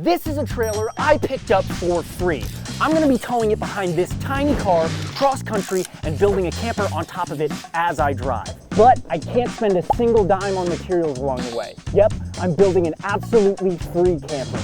This is a trailer I picked up for free. I'm gonna be towing it behind this tiny car, cross country, and building a camper on top of it as I drive. But I can't spend a single dime on materials along the way. Yep, I'm building an absolutely free camper.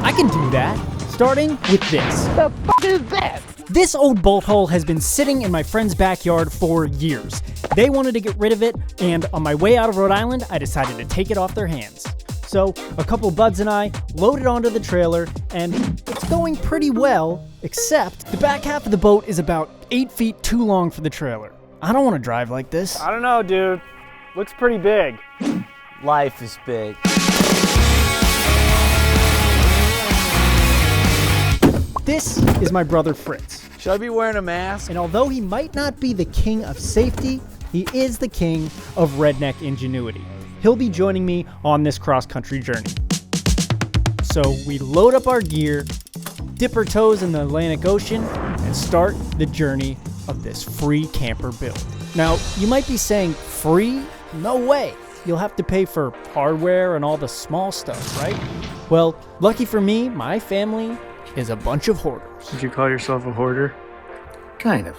I can do that, starting with this. The fuck is that? This old bolt hole has been sitting in my friend's backyard for years. They wanted to get rid of it, and on my way out of Rhode Island, I decided to take it off their hands. So a couple buds and I loaded onto the trailer, and it's going pretty well, except the back half of the boat is about 8 feet too long for the trailer. I don't want to drive like this. I don't know, dude. Looks pretty big. Life is big. This is my brother Fritz. Should I be wearing a mask? And although he might not be the king of safety, he is the king of redneck ingenuity. He'll be joining me on this cross-country journey. So we load up our gear, dip our toes in the Atlantic Ocean, and start the journey of this free camper build. Now, you might be saying, free? No way. You'll have to pay for hardware and all the small stuff, right? Well, lucky for me, my family is a bunch of hoarders. Would you call yourself a hoarder? Kind of.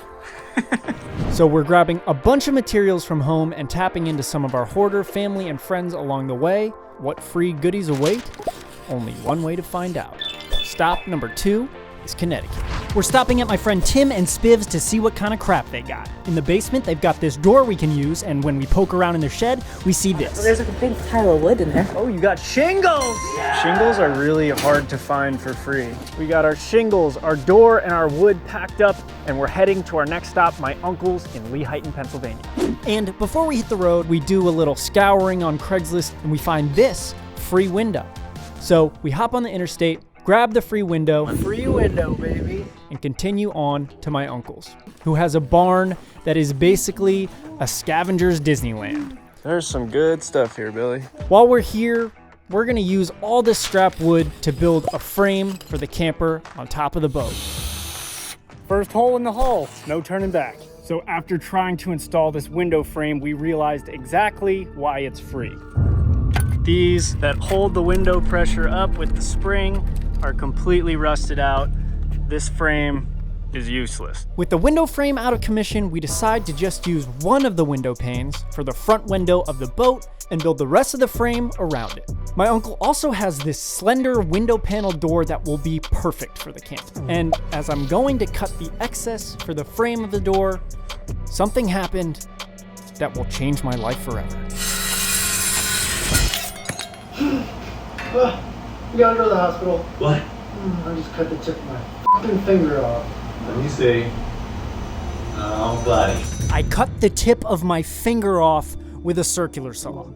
So we're grabbing a bunch of materials from home and tapping into some of our hoarder family and friends along the way. What free goodies await? Only one way to find out. Stop number 2 is Connecticut. We're stopping at my friend Tim and Spivs to see what kind of crap they got. In the basement, they've got this door we can use, and when we poke around in their shed, we see this. There's a big pile of wood in there. Oh, you got shingles! Yeah. Shingles are really hard to find for free. We got our shingles, our door, and our wood packed up, and we're heading to our next stop, my uncle's in Lehighton, Pennsylvania. And before we hit the road, we do a little scouring on Craigslist, and we find this free window. So we hop on the interstate, grab the free window, Baby. and continue on to my uncle's, who has a barn that is basically a scavenger's Disneyland. There's some good stuff here, Billy. While we're here, we're gonna use all this scrap wood to build a frame for the camper on top of the boat. First hole in the hull, no turning back. So after trying to install this window frame, we realized exactly why it's free. These that hold the window pressure up with the spring are completely rusted out. This frame is useless. With the window frame out of commission, we decide to just use one of the window panes for the front window of the boat and build the rest of the frame around it. My uncle also has this slender window panel door that will be perfect for the camp. And as I'm going to cut the excess for the frame of the door, something happened that will change my life forever. You gotta go to the hospital. What? I just cut the tip of my fucking finger off. Let me see. Oh, buddy. I cut the tip of my finger off with a circular saw.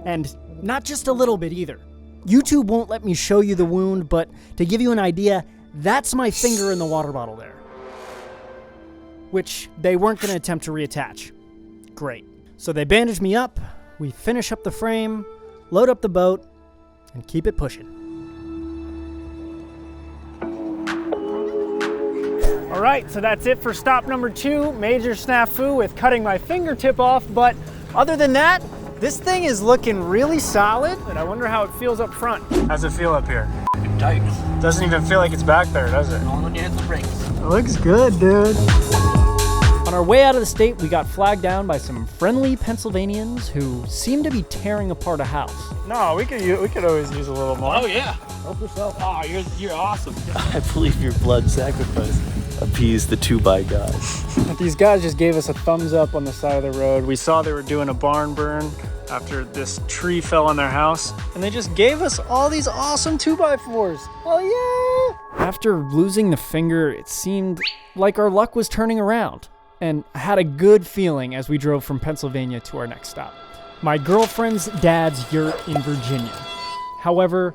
And not just a little bit either. YouTube won't let me show you the wound, but to give you an idea, that's my finger in the water bottle there. Which they weren't gonna attempt to reattach. Great. So they bandaged me up, we finish up the frame, load up the boat, and keep it pushing. All right, so that's it for stop number 2, major snafu with cutting my fingertip off, but other than that, this thing is looking really solid, and I wonder how it feels up front. How's it feel up here? Tight. Doesn't even feel like it's back there, does it? Only when you hit the brakes. It looks good, dude. On our way out of the state, we got flagged down by some friendly Pennsylvanians who seemed to be tearing apart a house. No, we could always use a little more. Oh, yeah. Help yourself. Oh, you're awesome. I believe your blood sacrifice appeased the 2x God. These guys just gave us a thumbs up on the side of the road. We saw they were doing a barn burn after this tree fell on their house, and they just gave us all these awesome 2x4s. Oh yeah! After losing the finger, it seemed like our luck was turning around, and I had a good feeling as we drove from Pennsylvania to our next stop. My girlfriend's dad's yurt in Virginia. However,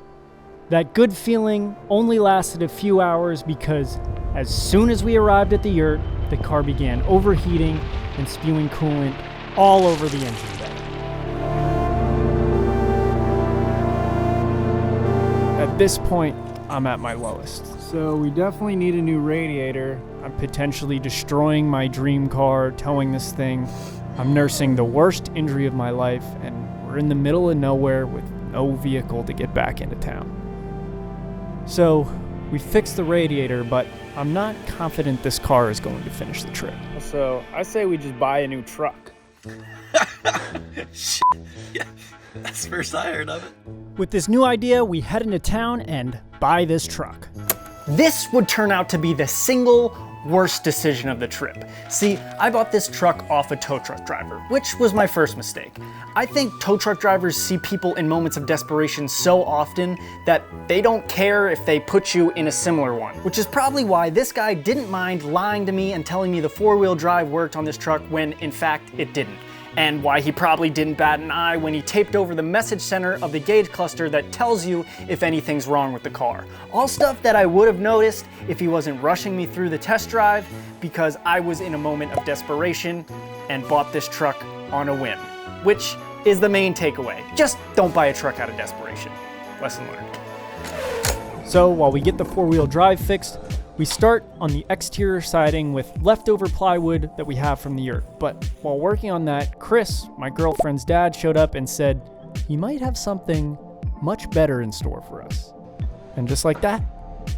that good feeling only lasted a few hours because as soon as we arrived at the yurt, the car began overheating and spewing coolant all over the engine bay. At this point, I'm at my lowest. So we definitely need a new radiator. I'm potentially destroying my dream car, towing this thing. I'm nursing the worst injury of my life, and we're in the middle of nowhere with no vehicle to get back into town. So we fixed the radiator, but I'm not confident this car is going to finish the trip. So I say we just buy a new truck. Shit. Yeah, that's the first I heard of it. With this new idea, we head into town and buy this truck. This would turn out to be the single worst decision of the trip. See, I bought this truck off a tow truck driver, which was my first mistake. I think tow truck drivers see people in moments of desperation so often that they don't care if they put you in a similar one, which is probably why this guy didn't mind lying to me and telling me the four-wheel drive worked on this truck when in fact it didn't. And why he probably didn't bat an eye when he taped over the message center of the gauge cluster that tells you if anything's wrong with the car. All stuff that I would have noticed if he wasn't rushing me through the test drive because I was in a moment of desperation and bought this truck on a whim, which is the main takeaway. Just don't buy a truck out of desperation. Lesson learned. So while we get the four-wheel drive fixed, we start on the exterior siding with leftover plywood that we have from the yurt. But while working on that, Chris, my girlfriend's dad, showed up and said he might have something much better in store for us. And just like that,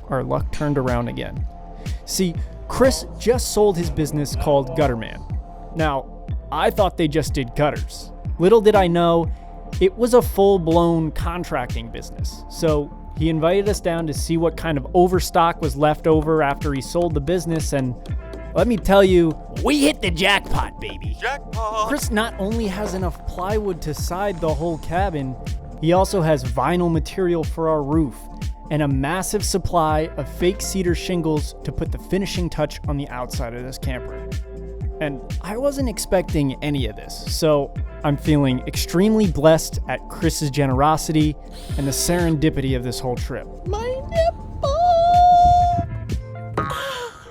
our luck turned around again. See, Chris just sold his business called Gutterman. Now, I thought they just did gutters. Little did I know, it was a full-blown contracting business. So he invited us down to see what kind of overstock was left over after he sold the business, and let me tell you, we hit the jackpot, baby. Jackpot! Chris not only has enough plywood to side the whole cabin, he also has vinyl material for our roof and a massive supply of fake cedar shingles to put the finishing touch on the outside of this camper. And I wasn't expecting any of this, so I'm feeling extremely blessed at Chris's generosity and the serendipity of this whole trip. My nipple!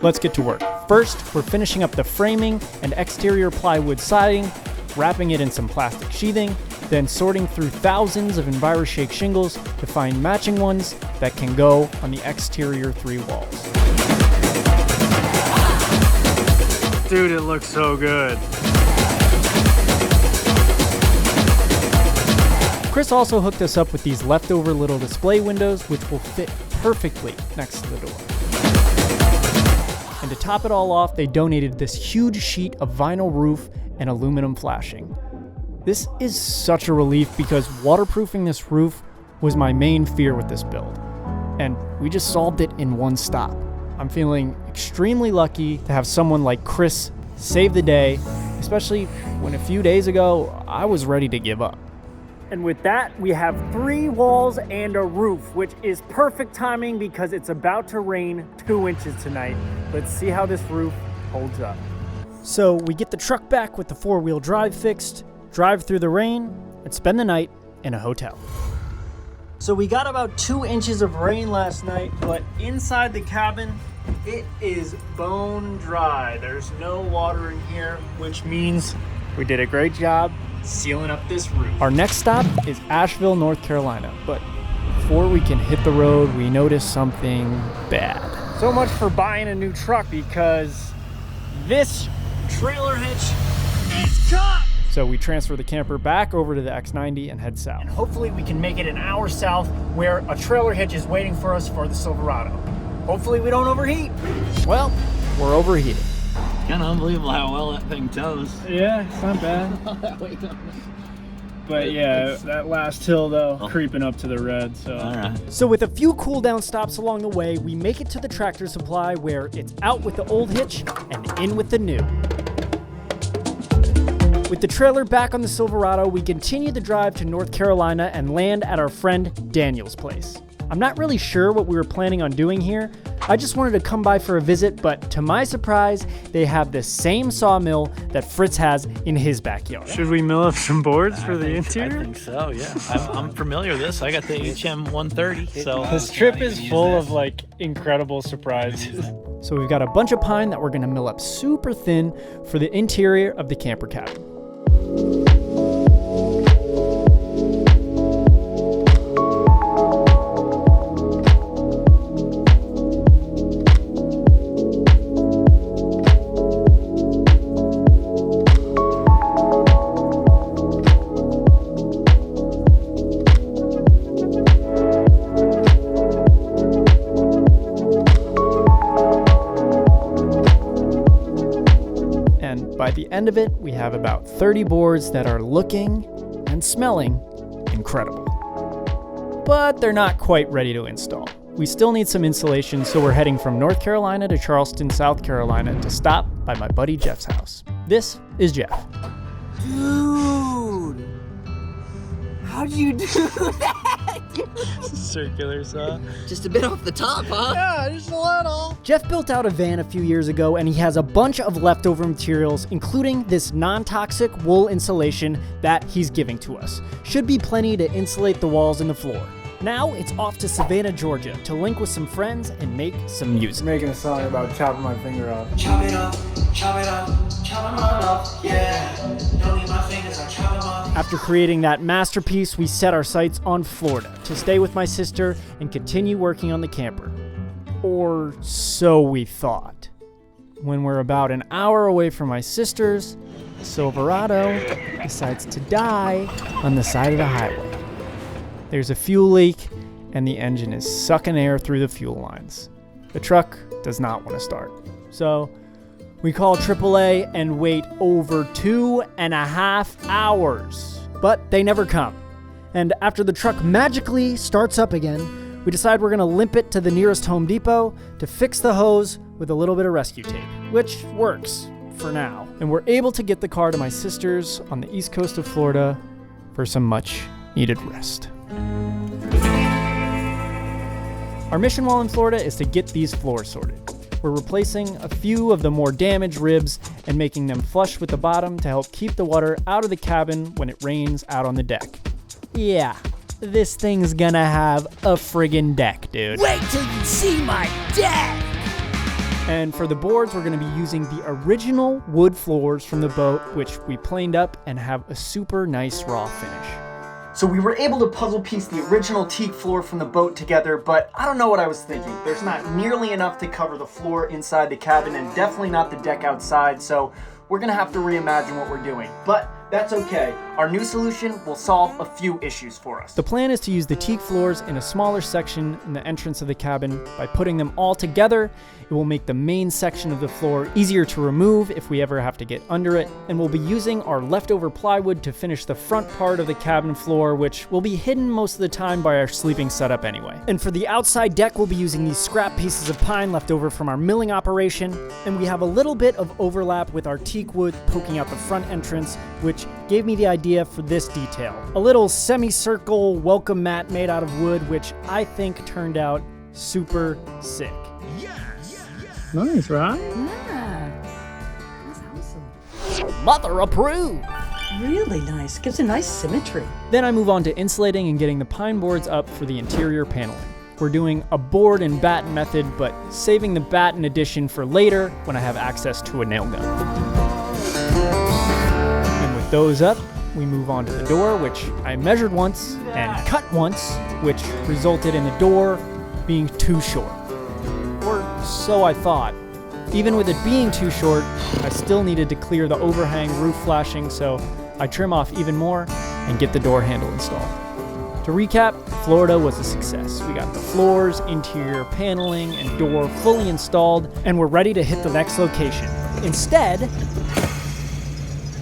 Let's get to work. First, we're finishing up the framing and exterior plywood siding, wrapping it in some plastic sheathing, then sorting through thousands of EnviroShake shingles to find matching ones that can go on the exterior 3 walls. Dude, it looks so good. Chris also hooked us up with these leftover little display windows, which will fit perfectly next to the door. And to top it all off, they donated this huge sheet of vinyl roof and aluminum flashing. This is such a relief because waterproofing this roof was my main fear with this build. And we just solved it in one stop. I'm feeling extremely lucky to have someone like Chris save the day, especially when a few days ago, I was ready to give up. And with that, we have 3 walls and a roof, which is perfect timing because it's about to rain 2 inches tonight. Let's see how this roof holds up. So we get the truck back with the 4-wheel drive fixed, drive through the rain, and spend the night in a hotel. So we got about 2 inches of rain last night, but inside the cabin, it is bone dry. There's no water in here, which means we did a great job sealing up this roof. Our next stop is Asheville, North Carolina, but before we can hit the road, we notice something bad. So much for buying a new truck because this trailer hitch is cut. So we transfer the camper back over to the X90 and head south. And hopefully we can make it an hour south where a trailer hitch is waiting for us for the Silverado. Hopefully we don't overheat. Well, we're overheated. Kind of unbelievable how well that thing tows. Yeah, it's not bad. But yeah, that last hill though, creeping up to the red, so. All right. So with a few cool down stops along the way, we make it to the Tractor Supply where it's out with the old hitch and in with the new. With the trailer back on the Silverado, we continue the drive to North Carolina and land at our friend Daniel's place. I'm not really sure what we were planning on doing here. I just wanted to come by for a visit, but to my surprise, they have the same sawmill that Fritz has in his backyard. Should we mill up some boards for the interior? I think so, yeah. I'm familiar with this. I got the HM 130, so. This trip is full of like incredible surprises. So we've got a bunch of pine that we're gonna mill up super thin for the interior of the camper cabin. the end of it, we have about 30 boards that are looking and smelling incredible. But they're not quite ready to install. We still need some insulation, so we're heading from North Carolina to Charleston, South Carolina to stop by my buddy Jeff's house. This is Jeff. Dude! How'd you do that? Circular saw. Just a bit off the top, huh? Yeah, just a little. Jeff built out a van a few years ago, and he has a bunch of leftover materials, including this non-toxic wool insulation that he's giving to us. Should be plenty to insulate the walls and the floor. Now it's off to Savannah, Georgia to link with some friends and make some music. Making a song about chopping my finger off. Chop it up, chop it up, chop them all off, yeah. Don't need my fingers, I chop them off. After creating that masterpiece, we set our sights on Florida to stay with my sister and continue working on the camper. Or so we thought. When we're about an hour away from my sister's, the Silverado decides to die on the side of the highway. There's a fuel leak, and the engine is sucking air through the fuel lines. The truck does not want to start. So we call AAA and wait over 2.5 hours. But they never come. And after the truck magically starts up again, we decide we're going to limp it to the nearest Home Depot to fix the hose with a little bit of rescue tape, which works for now. And we're able to get the car to my sister's on the east coast of Florida for some much needed rest. Our mission while in Florida is to get these floors sorted. We're replacing a few of the more damaged ribs and making them flush with the bottom to help keep the water out of the cabin when it rains out on the deck. Yeah, this thing's gonna have a friggin' deck, dude. Wait till you see my deck! And for the boards, we're gonna be using the original wood floors from the boat, which we planed up and have a super nice raw finish. So we were able to puzzle piece the original teak floor from the boat together, but I don't know what I was thinking. There's not nearly enough to cover the floor inside the cabin and definitely not the deck outside, so we're gonna have to reimagine what we're doing. But that's okay. Our new solution will solve a few issues for us. The plan is to use the teak floors in a smaller section in the entrance of the cabin. By putting them all together, it will make the main section of the floor easier to remove if we ever have to get under it, and we'll be using our leftover plywood to finish the front part of the cabin floor, which will be hidden most of the time by our sleeping setup anyway. And for the outside deck, we'll be using these scrap pieces of pine left over from our milling operation, and we have a little bit of overlap with our teak wood poking out the front entrance, which gave me the idea for this detail. A little semicircle welcome mat made out of wood, which I think turned out super sick. Nice, right? Yeah. That's awesome. Mother approved! Really nice. Gives a nice symmetry. Then I move on to insulating and getting the pine boards up for the interior paneling. We're doing a board and batten method, but saving the batten addition for later when I have access to a nail gun. And with those up, we move on to the door, which I measured once and cut once, which resulted in the door being too short. Or so I thought. Even with it being too short, I still needed to clear the overhang roof flashing, so I trim off even more and get the door handle installed. To recap, Florida was a success. We got the floors, interior paneling, and door fully installed, and we're ready to hit the next location. Instead,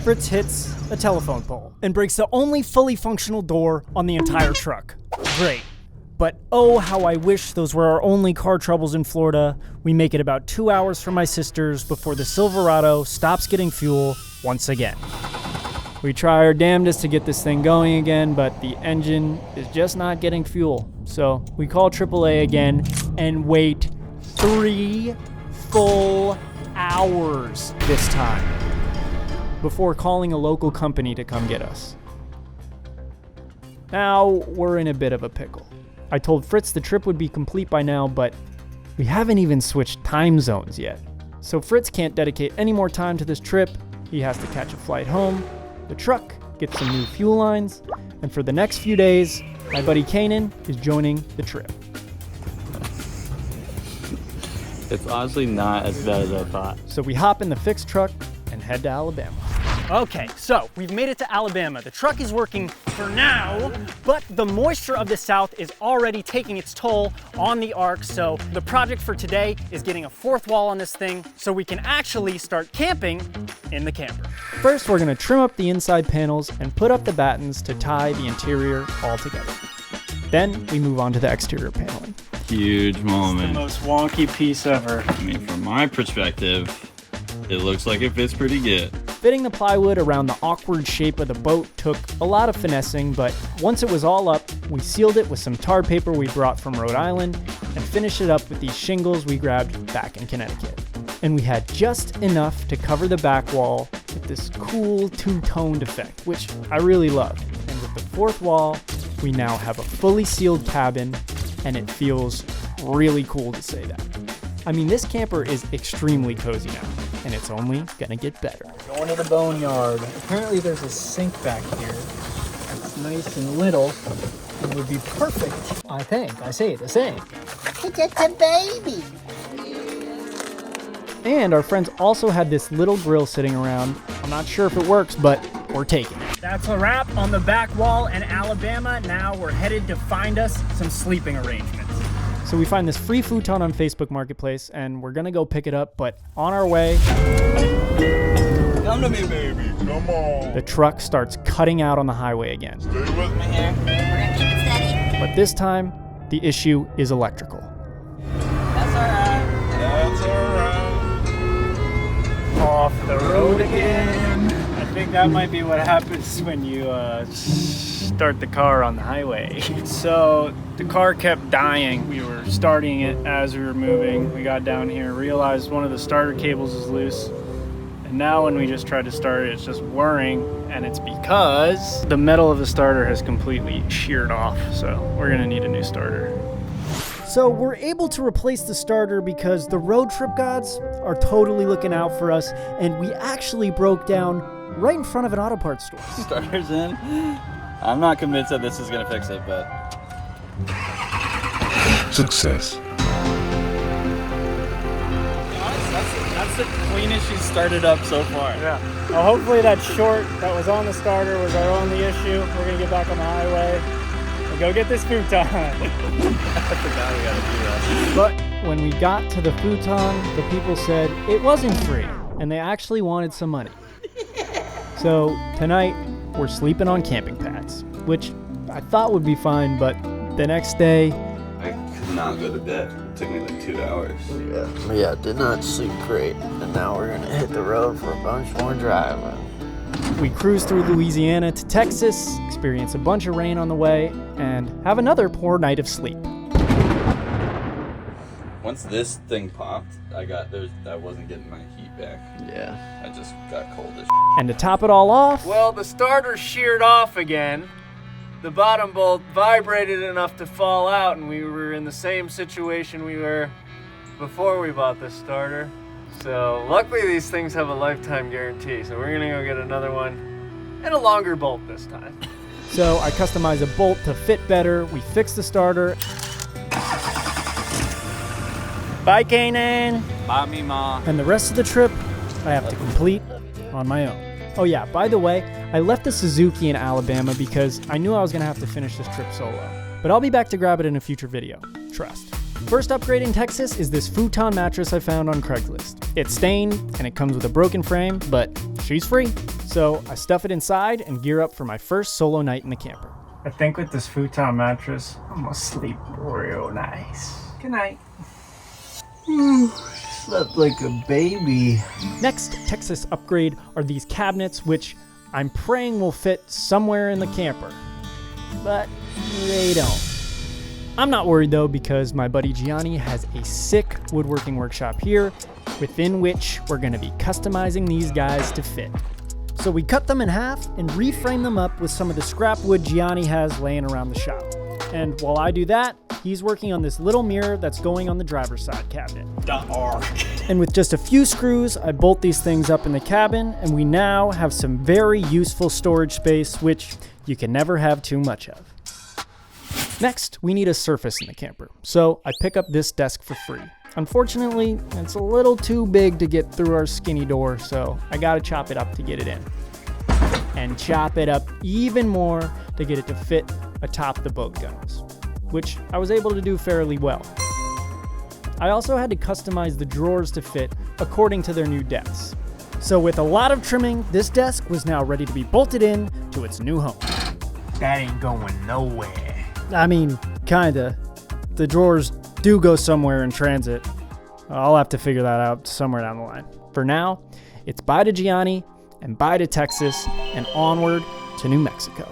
Fritz hits a telephone pole and breaks the only fully functional door on the entire truck. Great. But oh, how I wish those were our only car troubles in Florida. We make it about 2 hours from my sister's before the Silverado stops getting fuel once again. We try our damnedest to get this thing going again, but the engine is just not getting fuel. So we call AAA again and wait 3 full hours this time before calling a local company to come get us. Now we're in a bit of a pickle. I told Fritz the trip would be complete by now, but we haven't even switched time zones yet. So Fritz can't dedicate any more time to this trip. He has to catch a flight home. The truck gets some new fuel lines. And for the next few days, my buddy Kanan is joining the trip. It's honestly not as bad as I thought. So we hop in the fixed truck and head to Alabama. Okay, so we've made it to Alabama. The truck is working for now, but the moisture of the South is already taking its toll on the ARC, so the project for today is getting a fourth wall on this thing so we can actually start camping in the camper. First, we're gonna trim up the inside panels and put up the battens to tie the interior all together. Then we move on to the exterior paneling. Huge The moment. most wonky piece ever. I mean, from my perspective, it looks like it fits pretty good. Fitting the plywood around the awkward shape of the boat took a lot of finessing, but once it was all up, we sealed it with some tar paper we brought from Rhode Island and finished it up with these shingles we grabbed back in Connecticut. And we had just enough to cover the back wall with this cool two-toned effect, which I really loved. And with the fourth wall, we now have a fully sealed cabin, and it feels really cool to say that. I mean, this camper is extremely cozy now, and it's only gonna get better. Going to the boneyard. Apparently there's a sink back here. It's nice and little. It would be perfect, I think. I say the same. It's a baby. And our friends also had this little grill sitting around. I'm not sure if it works, but we're taking it. That's a wrap on the back wall in Alabama. Now we're headed to find us some sleeping arrangements. So we find this free futon on Facebook Marketplace, and we're gonna go pick it up, but on our way, Come to me, baby. Come on. the truck starts cutting out on the highway again. Stay with me here. We're gonna keep it steady. But this time, the issue is electrical. That's alright. That's alright. Off the road again. I think that might be what happens when you start the car on the highway. So the car kept dying. We were starting it as we were moving. We got down here, realized one of the starter cables is loose. And now when we just try to start it, it's just whirring, and it's because the metal of the starter has completely sheared off. So we're gonna need a new starter. So we're able to replace the starter because the road trip gods are totally looking out for us, and we actually broke down right in front of an auto parts store. Starter's in. I'm not convinced that this is gonna fix it, but Success. that's the cleanest she's started up so far. Yeah. Well, hopefully that short that was on the starter was our only issue. We're gonna get back on the highway and go get this futon. I forgot we gotta do that. But when we got to the futon, the people said it wasn't free, and they actually wanted some money. So tonight, we're sleeping on camping pads, which I thought would be fine, but the next day, I could not go to bed. It took me like 2 hours. Yeah, did not sleep great. And now we're gonna hit the road for a bunch more driving. we cruise through Louisiana to Texas, experience a bunch of rain on the way, and have another poor night of sleep. Once this thing popped, I wasn't getting my heat back. Yeah. I just got cold as And to top it all off, Well, the starter sheared off again. The bottom bolt vibrated enough to fall out, and we were in the same situation we were before we bought this starter. So luckily these things have a lifetime guarantee, so we're gonna go get another one and a longer bolt this time. so I customized a bolt to fit better, we fixed the starter. Bye, Kanan! Bye, me, Ma. And the rest of the trip, I have to complete on my own. Oh yeah, by the way, I left the Suzuki in Alabama because I knew I was gonna have to finish this trip solo. But I'll be back to grab it in a future video, trust. First upgrade in Texas is this futon mattress I found on Craigslist. It's stained and it comes with a broken frame, but she's free. So I stuff it inside and gear up for my first solo night in the camper. I think with this futon mattress, I'm gonna sleep real nice. Good night. Slept like a baby. Next Texas upgrade are these cabinets, which I'm praying will fit somewhere in the camper, but they don't. I'm not worried though, because my buddy Gianni has a sick woodworking workshop here, within which we're gonna be customizing these guys to fit. So we cut them in half and reframe them up with some of the scrap wood Gianni has laying around the shop. And while I do that, he's working on this little mirror that's going on the driver's side cabinet. And with just a few screws, I bolt these things up in the cabin, and we now have some very useful storage space, which you can never have too much of. Next, we need a surface in the camper, so I pick up this desk for free. Unfortunately, it's a little too big to get through our skinny door, so I gotta chop it up to get it in. And chop it up even more to get it to fit atop the boat gunnels, which I was able to do fairly well. I also had to customize the drawers to fit according to their new depths. So with a lot of trimming, this desk was now ready to be bolted in to its new home. That ain't going nowhere. I mean, kinda. The drawers do go somewhere in transit. I'll have to figure that out somewhere down the line. For now, it's bye to Gianni and bye to Texas and onward to New Mexico.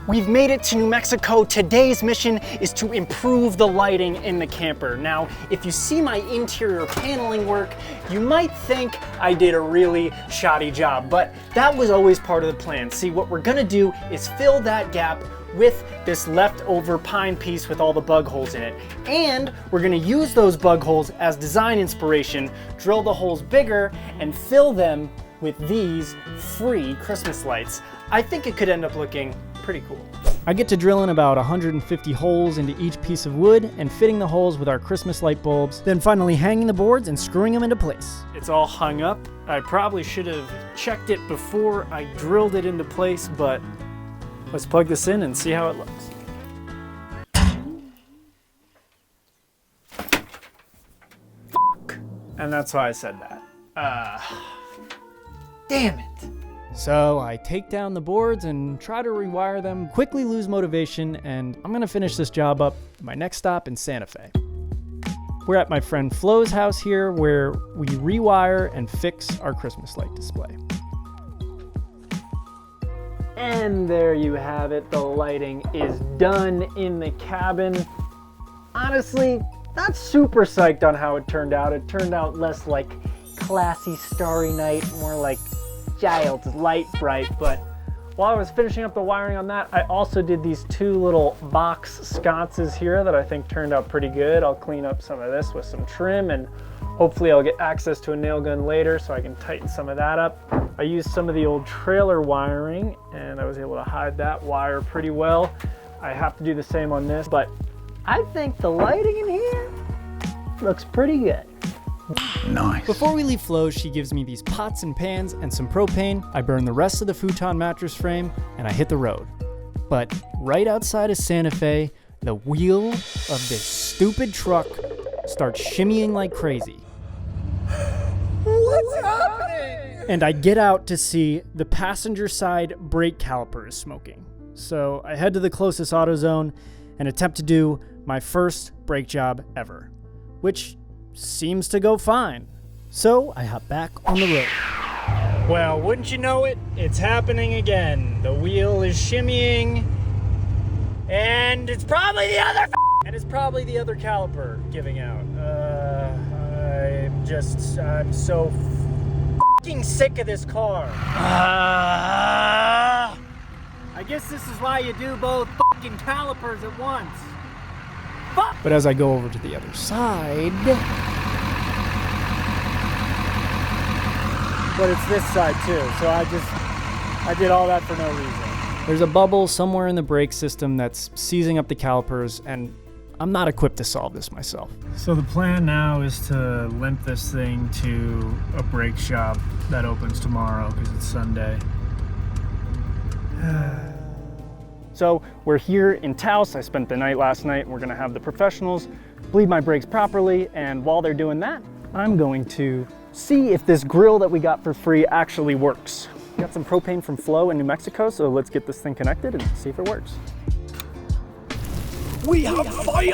We've made it to New Mexico. Today's mission is to improve the lighting in the camper. Now, if you see my interior paneling work, you might think I did a really shoddy job, but that was always part of the plan. See, what we're gonna do is fill that gap with this leftover pine piece with all the bug holes in it. And we're gonna use those bug holes as design inspiration, drill the holes bigger, and fill them with these free Christmas lights. I think it could end up looking pretty cool. I get to drill in about 150 holes into each piece of wood and fitting the holes with our Christmas light bulbs, then finally hanging the boards and screwing them into place. It's all hung up. I probably should have checked it before I drilled it into place, but let's plug this in and see how it looks. Fuck. And that's why I said that. Damn it. So I take down the boards and try to rewire them, quickly lose motivation, and I'm gonna finish this job up at my next stop in Santa Fe. We're at my friend Flo's house here where we rewire and fix our Christmas light display. And there you have it, the lighting is done in the cabin. Honestly, not super psyched on how it turned out. It turned out less like classy Starry Night, more like Child's Light Bright, but while I was finishing up the wiring on that, I also did these two little box sconces here that I think turned out pretty good. I'll clean up some of this with some trim and hopefully I'll get access to a nail gun later so I can tighten some of that up. I used some of the old trailer wiring and I was able to hide that wire pretty well. I have to do the same on this, but I think the lighting in here looks pretty good. Nice. Before we leave Flo, she gives me these pots and pans and some propane. I burn the rest of the futon mattress frame and I hit the road. But right outside of Santa Fe, the wheel of this stupid truck starts shimmying like crazy. What's happening? And I get out to see the passenger side brake caliper is smoking. So I head to the closest AutoZone and attempt to do my first brake job ever, which seems to go fine. So I hop back on the road. Well, wouldn't you know it, it's happening again. The wheel is shimmying, and it's probably the other caliper giving out. I'm so fucking sick of this car. I guess this is why you do both fucking calipers at once. Fuck. But as I go over to the other side, but it's this side too, so I did all that for no reason. There's a bubble somewhere in the brake system that's seizing up the calipers, and I'm not equipped to solve this myself. So the plan now is to limp this thing to a brake shop that opens tomorrow because it's Sunday. So we're here in Taos. I spent the night last night, and we're gonna have the professionals bleed my brakes properly, and while they're doing that, I'm going to see if this grill that we got for free actually works. We got some propane from Flo in New Mexico, so let's get this thing connected and see if it works. We have fire!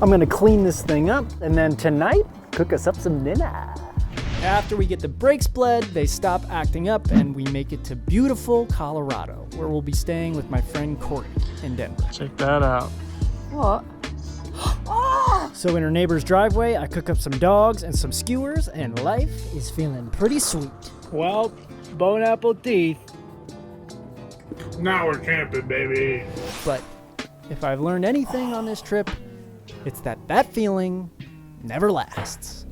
I'm gonna clean this thing up, and then tonight, cook us up some dinner. After we get the brakes bled, they stop acting up, and we make it to beautiful Colorado, where we'll be staying with my friend Corey in Denver. Check that out. What? So in her neighbor's driveway, I cook up some dogs and some skewers, and life is feeling pretty sweet. Well, bone apple teeth. Now we're camping, baby. But if I've learned anything on this trip, it's that feeling never lasts.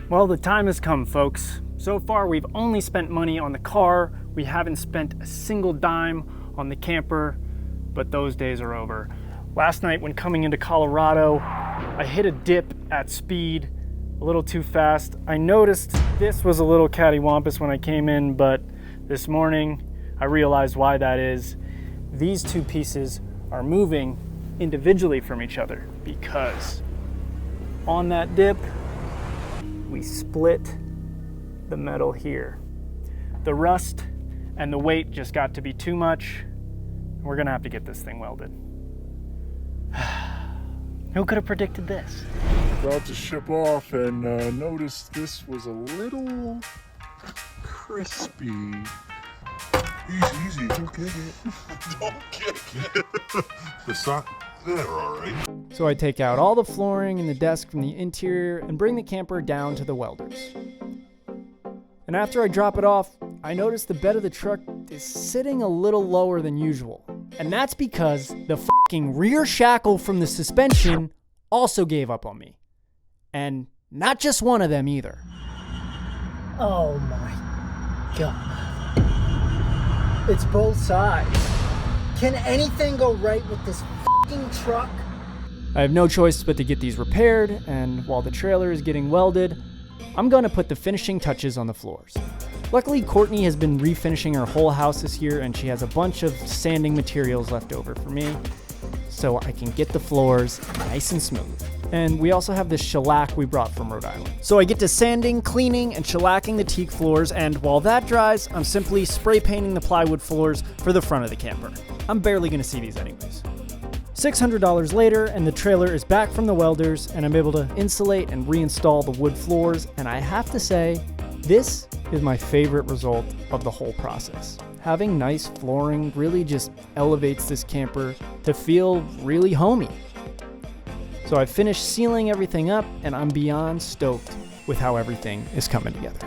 Well, the time has come, folks. So far, we've only spent money on the car. We haven't spent a single dime on the camper, but those days are over. Last night, when coming into Colorado, I hit a dip at speed a little too fast. I noticed this was a little cattywampus when I came in, but this morning, I realized why that is. These two pieces are moving individually from each other, because on that dip, we split the metal here. The rust and the weight just got to be too much. We're gonna have to get this thing welded. Who could have predicted this? About to ship off and noticed this was a little crispy. Easy, don't kick it. Don't kick it. The sock, there, all right. So I take out all the flooring and the desk from the interior and bring the camper down to the welders. And after I drop it off, I notice the bed of the truck is sitting a little lower than usual. And that's because the fucking rear shackle from the suspension also gave up on me. And not just one of them either. Oh my god. It's both sides. Can anything go right with this fucking truck? I have no choice but to get these repaired, and while the trailer is getting welded, I'm gonna put the finishing touches on the floors. Luckily, Courtney has been refinishing her whole house this year, and she has a bunch of sanding materials left over for me, so I can get the floors nice and smooth. And we also have this shellac we brought from Rhode Island. So I get to sanding, cleaning, and shellacking the teak floors, and while that dries, I'm simply spray painting the plywood floors for the front of the camper. I'm barely gonna see these anyways. $600 later, and the trailer is back from the welders, and I'm able to insulate and reinstall the wood floors, and I have to say, this is my favorite result of the whole process. Having nice flooring really just elevates this camper to feel really homey. So I've finished sealing everything up, and I'm beyond stoked with how everything is coming together.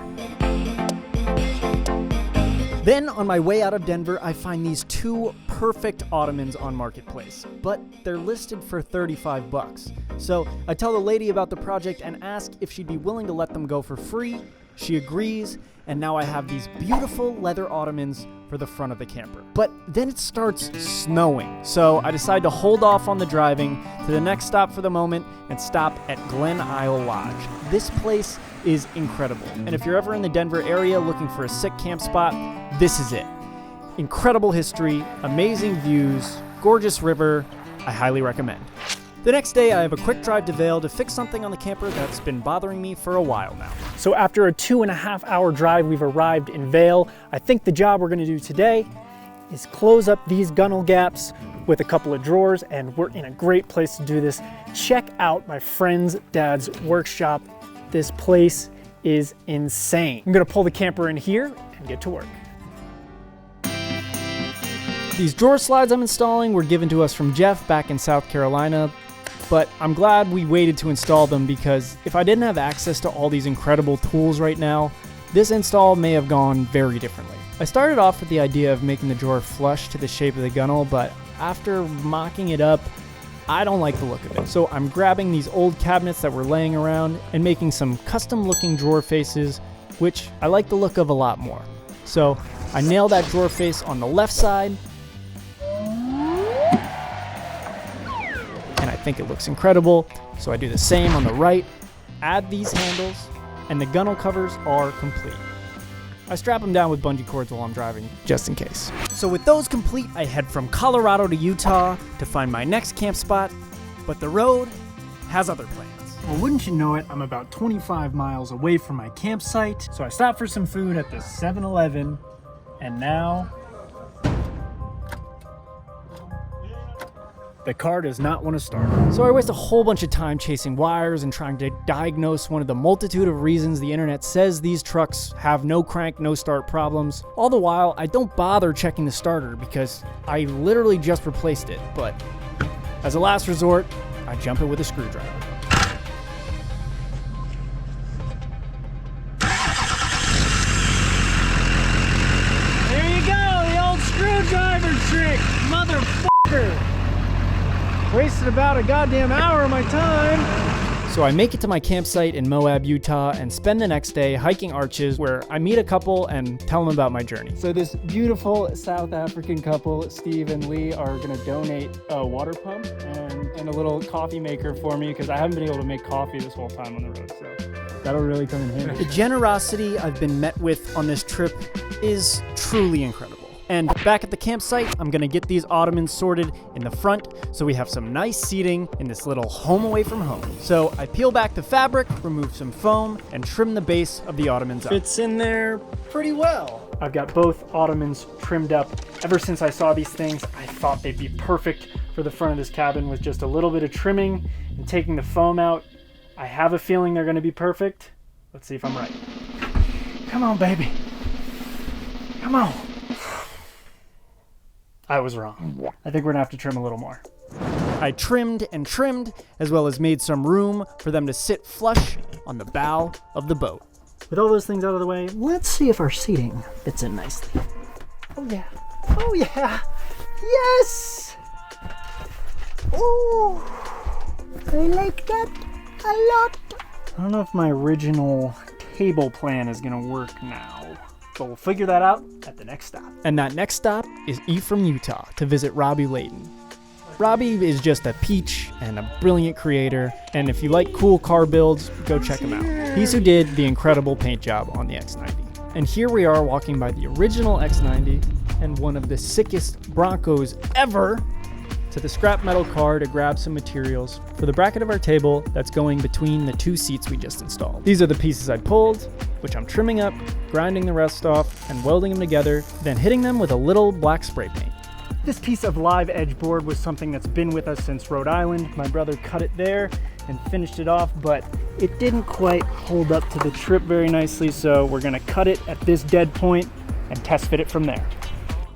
Then, on my way out of Denver, I find these two perfect ottomans on Marketplace, but they're listed for $35. So I tell the lady about the project and ask if she'd be willing to let them go for free. She agrees, and now I have these beautiful leather ottomans for the front of the camper. But then it starts snowing, so I decide to hold off on the driving to the next stop for the moment and stop at Glen Isle Lodge. This place is incredible, and if you're ever in the Denver area looking for a sick camp spot, this is it. Incredible history, amazing views, gorgeous river. I highly recommend. The next day, I have a quick drive to Vail to fix something on the camper that's been bothering me for a while now. So after a 2.5-hour drive, we've arrived in Vail. I think the job we're gonna do today is close up these gunnel gaps with a couple of drawers, and we're in a great place to do this. Check out my friend's dad's workshop. This place is insane. I'm gonna pull the camper in here and get to work. These drawer slides I'm installing were given to us from Jeff back in South Carolina, but I'm glad we waited to install them because if I didn't have access to all these incredible tools right now, this install may have gone very differently. I started off with the idea of making the drawer flush to the shape of the gunnel, but after mocking it up, I don't like the look of it. So I'm grabbing these old cabinets that were laying around and making some custom looking drawer faces, which I like the look of a lot more. So I nail that drawer face on the left side, and I think it looks incredible. So I do the same on the right, add these handles, and the gunnel covers are complete. I strap them down with bungee cords while I'm driving, just in case. So with those complete, I head from Colorado to Utah to find my next camp spot, but the road has other plans. Well, wouldn't you know it, I'm about 25 miles away from my campsite. So I stopped for some food at the 7-Eleven, and now the car does not want to start. So I waste a whole bunch of time chasing wires and trying to diagnose one of the multitude of reasons the internet says these trucks have no crank, no start problems. All the while, I don't bother checking the starter because I literally just replaced it, but as a last resort, I jump it with a screwdriver. There you go, the old screwdriver trick, motherfucker! Wasted about a goddamn hour of my time. So I make it to my campsite in Moab, Utah, and spend the next day hiking arches where I meet a couple and tell them about my journey. So this beautiful South African couple, Steve and Lee, are gonna donate a water pump and a little coffee maker for me because I haven't been able to make coffee this whole time on the road, so that'll really come in handy. The generosity I've been met with on this trip is truly incredible. And back at the campsite, I'm gonna get these ottomans sorted in the front so we have some nice seating in this little home away from home. So I peel back the fabric, remove some foam, and trim the base of the ottomans up. Fits in there pretty well. I've got both ottomans trimmed up. Ever since I saw these things, I thought they'd be perfect for the front of this cabin with just a little bit of trimming and taking the foam out. I have a feeling they're gonna be perfect. Let's see if I'm right. Come on, baby. Come on. I was wrong. I think we're gonna have to trim a little more. I trimmed and trimmed, as well as made some room for them to sit flush on the bow of the boat. With all those things out of the way, Let's see if our seating fits in nicely. Oh yeah. Oh yeah. Yes! Oh, I like that a lot. I don't know if my original table plan is gonna work now, but we'll figure that out at the next stop. And that next stop is Ephraim, Utah, to visit Robbie Layton. Robbie is just a peach and a brilliant creator, and if you like cool car builds, go check him out. He's who did the incredible paint job on the X90. And here we are walking by the original X90 and one of the sickest Broncos ever to the scrap metal car to grab some materials for the bracket of our table that's going between the two seats we just installed. These are the pieces I pulled, which I'm trimming up, grinding the rest off, and welding them together, then hitting them with a little black spray paint. This piece of live edge board was something that's been with us since Rhode Island. My brother cut it there and finished it off, but it didn't quite hold up to the trip very nicely, so we're gonna cut it at this dead point and test fit it from there.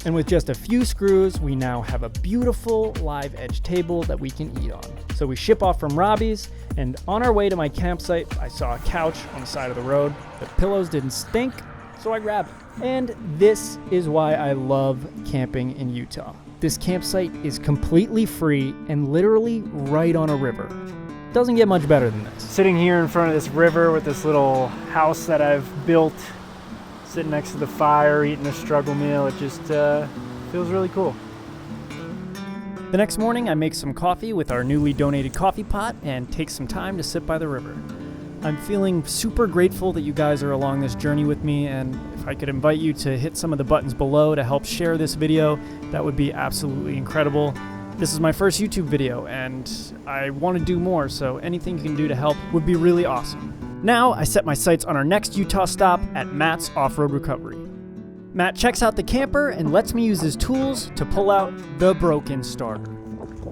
And with just a few screws, we now have a beautiful live edge table that we can eat on. So we ship off from Robbie's, and on our way to my campsite, I saw a couch on the side of the road. The pillows didn't stink, so I grabbed it. And this is why I love camping in Utah. This campsite is completely free and literally right on a river. Doesn't get much better than this. Sitting here in front of this river with this little house that I've built, sitting next to the fire, eating a struggle meal, it just feels really cool. The next morning, I make some coffee with our newly donated coffee pot and take some time to sit by the river. I'm feeling super grateful that you guys are along this journey with me, and if I could invite you to hit some of the buttons below to help share this video, that would be absolutely incredible. This is my first YouTube video, and I want to do more, so anything you can do to help would be really awesome. Now, I set my sights on our next Utah stop at Matt's Off-Road Recovery. Matt checks out the camper and lets me use his tools to pull out the broken starter.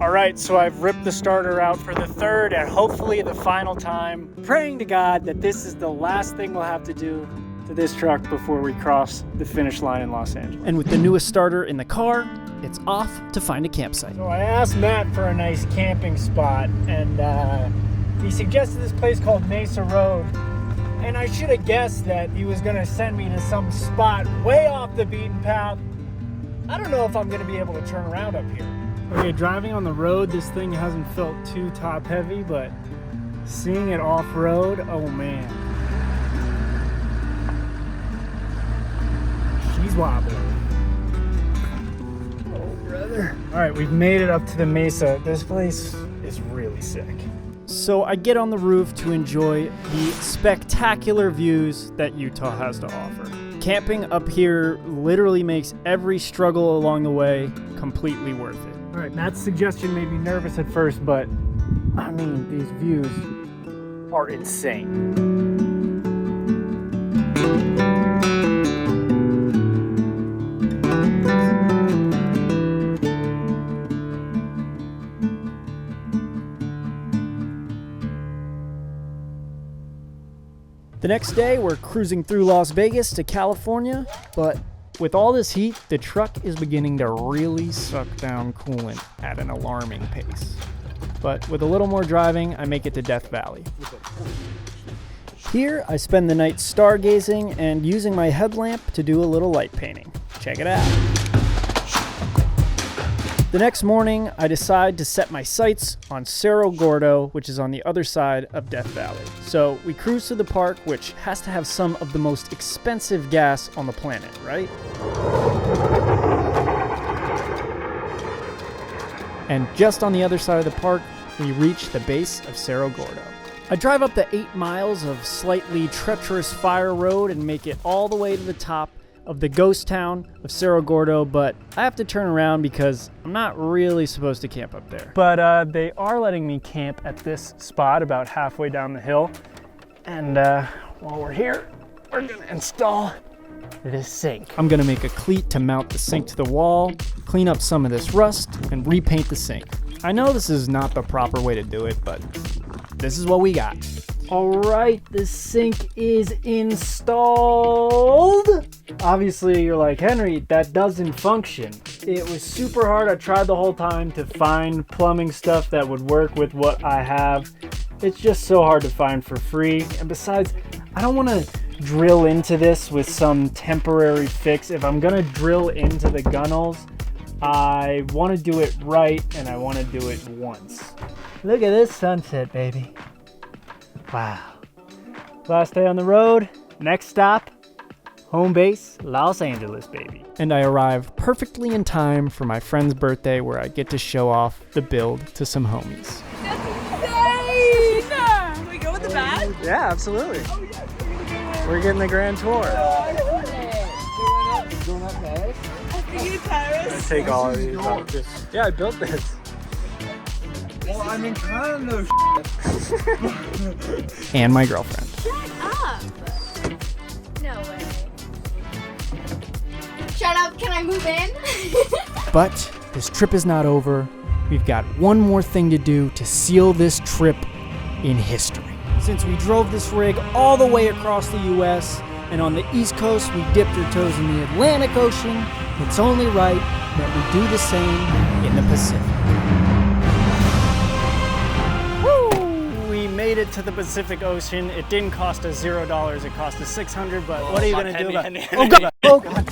All right, so I've ripped the starter out for the third and hopefully the final time, praying to God that this is the last thing we'll have to do to this truck before we cross the finish line in Los Angeles. And with the newest starter in the car, it's off to find a campsite. So I asked Matt for a nice camping spot, and he suggested this place called Mesa Road. And I should have guessed that he was gonna send me to some spot way off the beaten path. I don't know if I'm gonna be able to turn around up here. Okay, driving on the road, this thing hasn't felt too top heavy, but seeing it off-road, oh man. She's wobbling. Oh, brother. All right, we've made it up to the mesa. This place is really sick. So I get on the roof to enjoy the spectacular views that Utah has to offer. Camping up here literally makes every struggle along the way completely worth it. All right, Matt's suggestion made me nervous at first, but I mean, these views are insane. The next day, we're cruising through Las Vegas to California, but with all this heat, the truck is beginning to really suck down coolant at an alarming pace. But with a little more driving, I make it to Death Valley. Here, I spend the night stargazing and using my headlamp to do a little light painting. Check it out. The next morning, I decide to set my sights on Cerro Gordo, which is on the other side of Death Valley. So we cruise to the park, which has to have some of the most expensive gas on the planet, right? And just on the other side of the park, we reach the base of Cerro Gordo. I drive up the 8 miles of slightly treacherous fire road and make it all the way to the top of the ghost town of Cerro Gordo, but I have to turn around because I'm not really supposed to camp up there. But they are letting me camp at this spot about halfway down the hill. And while we're here, we're gonna install this sink. I'm gonna make a cleat to mount the sink to the wall, clean up some of this rust, and repaint the sink. I know this is not the proper way to do it, but this is what we got. All right, the sink is installed. Obviously, you're like, Henry, that doesn't function. It was super hard. I tried the whole time to find plumbing stuff that would work with what I have. It's just so hard to find for free. And besides, I don't want to drill into this with some temporary fix. If I'm gonna drill into the gunnels, I want to do it right, and I want to do it once. Look at this sunset, baby. Wow. Last day on the road, next stop, home base, Los Angeles, baby. And I arrive perfectly in time for my friend's birthday, where I get to show off the build to some homies. That's insane! Can we go with the bag? Yeah, absolutely. We're getting the grand tour. Take all of these. Yeah, I built this. Well, I mean, kind of. And my girlfriend. Shut up! No way. Shut up, can I move in? But this trip is not over. We've got one more thing to do to seal this trip in history. Since we drove this rig all the way across the US, and on the East Coast we dipped our toes in the Atlantic Ocean, it's only right that we do the same in the Pacific. We made it to the Pacific Ocean. It didn't cost us $0. It cost us $600, but what are you going to do about it? Oh, God. Oh, God.